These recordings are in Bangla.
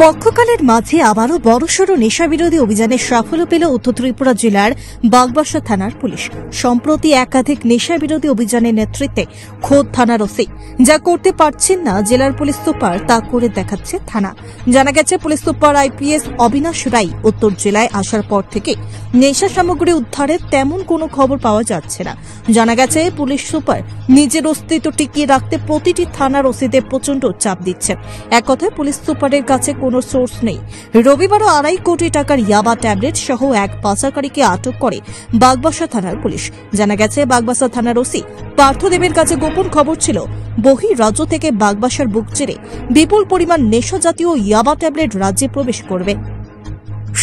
পক্ষকালের মাঝে আবারও বড়সড় নেশাবিরোধী অভিযানের সাফল্য পেল উত্তর ত্রিপুরা জেলার বাগবাসা থানার পুলিশ। সম্প্রতি একাধিক নেশাবিরোধী অভিযানের নেতৃত্বে খোদ থানার ওসি যা করতে পারছেন না জেলার পুলিশ সুপার, তা করে দেখাচ্ছে থানা। জানা গেছে, পুলিশ সুপার আইপিএস অবিনাশ রায় উত্তর জেলায় আসার পর থেকে নেশা সামগ্রী উদ্ধারের তেমন কোনো খবর পাওয়া যাচ্ছে না। জানা গেছে, পুলিশ সুপার নিজের অস্তিত্ব টিকিয়ে রাখতে প্রতিটি থানার ওসিদের প্রচন্ড চাপ দিচ্ছেন। এক কথায় পুলিশ সুপারের কাছে কোনো সোর্স নেই। রবিবারও 2.5 কোটি টাকার ইয়াবা ট্যাবলেট সহ এক পাচারকারীকে আটক করে বাগবাসা থানার পুলিশ। জানা গেছে, বাগবাসা থানার ওসি পার্থদেবের কাছে গোপন খবর ছিল বহিরাজ্য থেকে বাগবাসার বুক চিরে বিপুল পরিমাণ নেশা জাতীয় ইয়াবা ট্যাবলেট রাজ্যে প্রবেশ করবে।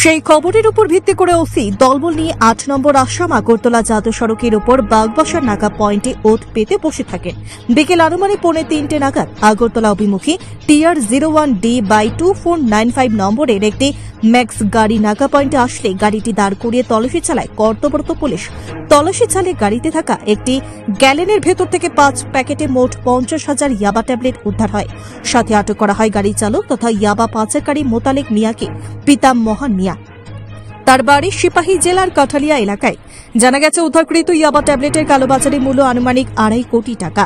সেই খবরের উপর ভিত্তি করে ওসি দলবল নিয়ে 8 নম্বর আসাম আগরতলা জাতীয় সড়কের উপর বাগবাসার নাকা পয়েন্টে ওত পেতে বসে থাকেন। বিকেল আনুমানিক 2:45 নাগাদ আগরতলা অভিমুখী TR01D/2495 নম্বরের একটি ম্যাক্স গাড়ি নাকা পয়েন্টে আসলে গাড়িটি দাঁড় করিয়ে তল্লাশি চালায় কর্তব্যরত পুলিশ। তল্লাশি চালিয়ে গাড়িতে থাকা একটি গ্যালেনের ভেতর থেকে 5 প্যাকেটে মোট 50,000 ইয়াবা ট্যাবলেট উদ্ধার হয়। সাথে আটক করা হয় গাড়ি চালক তথা ইয়াবা পাচারকারী মোতালেক মিয়াকে, পিতা মহান মিয়া। তার বাড়ি সিপাহী জেলার কাঠালিয়া এলাকায়। জানা গেছে, উদ্ধারকৃত ইয়াবা ট্যাবলেটের কালোবাজারি মূল্য আনুমানিক 2.5 কোটি টাকা।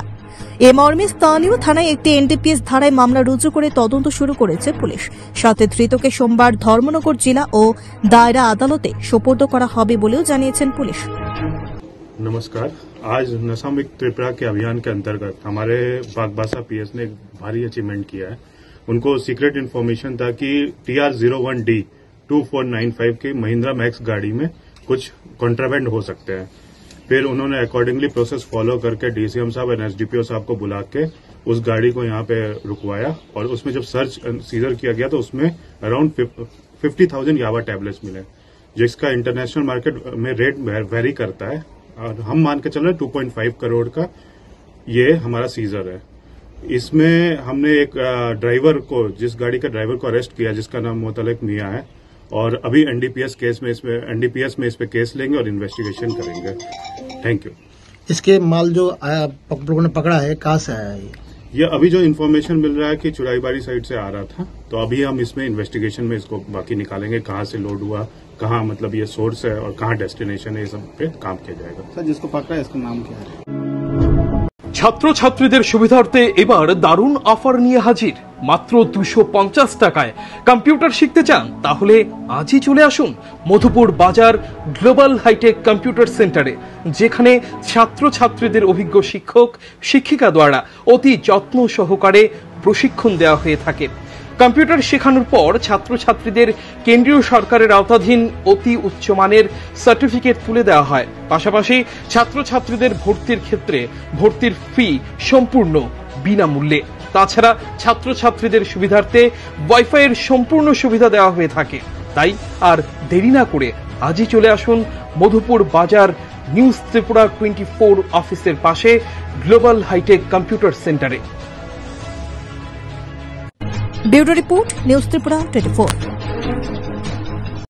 এ মর্মে স্থানীয় থানায় একটি এনডিপিএস ধারায় মামলা রুজু করে তদন্ত শুরু করেছে পুলিশ। সাথে ধৃতকে সোমবার ধর্মনগর জেলা ও দায়রা আদালতে সোপর্দ করা হবে বলেও জানিয়েছেন পুলিশ। नमस्कार। आज नशा मुक्त त्रिपुरा के अभियान के अंतर्गत हमारे बागबासा पीएस ने एक भारी अचीवमेंट किया है। उनको सीक्रेट इन्फॉर्मेशन था कि TR01D/2495 की महिंद्रा मैक्स गाड़ी में कुछ कॉन्ट्राबैंड हो सकते हैं। फिर उन्होंने अकॉर्डिंगली प्रोसेस फॉलो करके डीसीएम साहब और एसडीपीओ साहब को बुला के उस गाड़ी को यहाँ पे रुकवाया और उसमें जब सर्च सीजर किया गया तो उसमें अराउंड 50,000 यावा टैबलेट्स मिले, जिसका इंटरनेशनल मार्केट में रेट वेरी करता है और हम मान के चल रहे 2.5 करोड़ का ये हमारा सीजर है। इसमें हमने एक ड्राइवर को, जिस गाड़ी का ड्राइवर को अरेस्ट किया जिसका नाम मोतलेक मिया है, और अभी एनडीपीएस में इस पे केस लेंगे और इन्वेस्टिगेशन करेंगे। Thank you. इसके माल जो लोगों ने पकड़ा है कहाँ से आया है? ये अभी जो इन्फॉर्मेशन मिल रहा है कि चुराईबाड़ी साइड से आ रहा था, तो अभी हम इसमें इन्वेस्टिगेशन में इसको बाकी निकालेंगे, कहाँ से लोड हुआ, कहाँ मतलब ये सोर्स है और कहाँ डेस्टिनेशन है, ये सब पे काम किया जाएगा। सर, जिसको पकड़ा है इसका नाम क्या है? ছাত্র ছাত্রীদের সুবিধার্থে এবার দারুণ অফার নিয়ে হাজির। মাত্র 250 টাকায় কম্পিউটার শিখতে চান? তাহলে আজই চলে আসুন মধুপুর বাজার গ্লোবাল হাইটেক কম্পিউটার সেন্টারে, যেখানে ছাত্র ছাত্রীদের অভিজ্ঞ শিক্ষক শিক্ষিকা দ্বারা অতি যত্ন সহকারে প্রশিক্ষণ দেওয়া হয়ে থাকে। কম্পিউটার শেখানোর পর ছাত্রছাত্রীদের কেন্দ্রীয় সরকারের আওতাধীন অতি উচ্চমানের সার্টিফিকেট তুলে দেওয়া হয়। পাশাপাশি ছাত্রছাত্রীদের ভর্তির ক্ষেত্রে ভর্তির ফি সম্পূর্ণ বিনামূল্যে। তাছাড়া ছাত্রছাত্রীদের সুবিধার্থে ওয়াইফাইয়ের সম্পূর্ণ সুবিধা দেওয়া হয়ে থাকে। তাই আর দেরি না করে আজই চলে আসুন মধুপুর বাজার নিউজ ত্রিপুরা 24 অফিসের পাশে গ্লোবাল হাইটেক কম্পিউটার সেন্টারে। Bureau report, news Tripura 24।